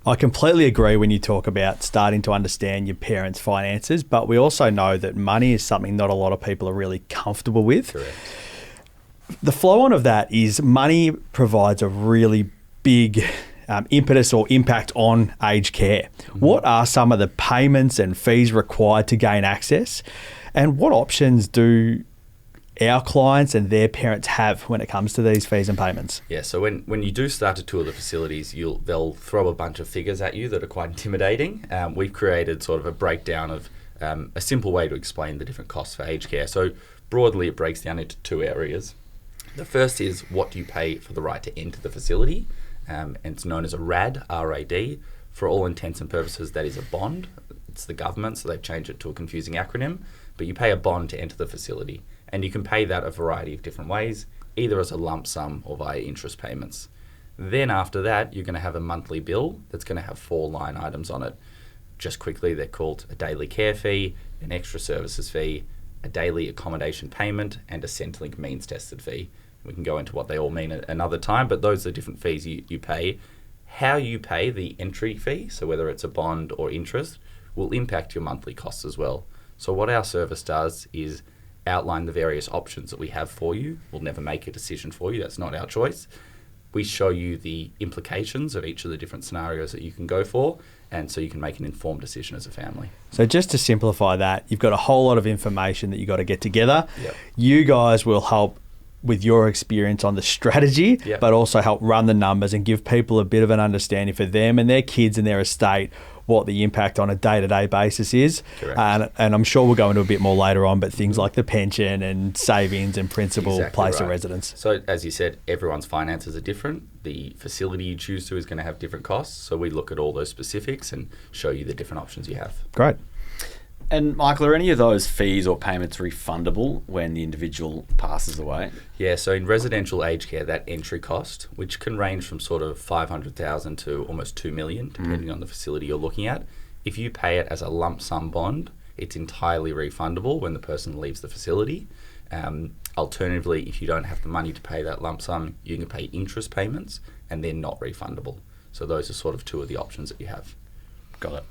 I completely agree when you talk about starting to understand your parents' finances, but we also know that money is something not a lot of people are really comfortable with. Correct. The flow on of that is money provides a really big impetus or impact on aged care. What are some of the payments and fees required to gain access? And what options do our clients and their parents have when it comes to these fees and payments? Yeah, so when you do start to tour the facilities, they'll throw a bunch of figures at you that are quite intimidating. We've created sort of a breakdown of a simple way to explain the different costs for aged care. So broadly, it breaks down into two areas. The first is what do you pay for the right to enter the facility, and it's known as a RAD, R-A-D. For all intents and purposes, that is a bond. It's the government, so they've changed it to a confusing acronym, but you pay a bond to enter the facility, and you can pay that a variety of different ways, either as a lump sum or via interest payments. Then after that, you're going to have a monthly bill that's going to have 4 line items on it. Just quickly, they're called a daily care fee, an extra services fee, a daily accommodation payment, and a Centrelink means tested fee. We can go into what they all mean at another time, but those are different fees you pay. How you pay the entry fee, so whether it's a bond or interest, will impact your monthly costs as well. So what our service does is outline the various options that we have for you. We'll never make a decision for you. That's not our choice. We show you the implications of each of the different scenarios that you can go for, and so you can make an informed decision as a family. So just to simplify that, you've got a whole lot of information that you've got to get together. Yep. You guys will help with your experience on the strategy, Yep. but also help run the numbers and give people a bit of an understanding for them and their kids and their estate what the impact on a day-to-day basis is. Correct. And I'm sure we'll go into a bit more later on, but things like the pension and savings and principal Exactly place right. of residence. So as you said, everyone's finances are different. The facility you choose to is going to have different costs. So we look at all those specifics and show you the different options you have. Great. And Michael, are any of those fees or payments refundable when the individual passes away? Yeah, so in residential aged care, that entry cost, which can range from sort of $500,000 to almost $2 million, depending on the facility you're looking at, if you pay it as a lump sum bond, it's entirely refundable when the person leaves the facility. Alternatively, if you don't have the money to pay that lump sum, you can pay interest payments, and they're not refundable. So those are sort of two of the options that you have. Got it.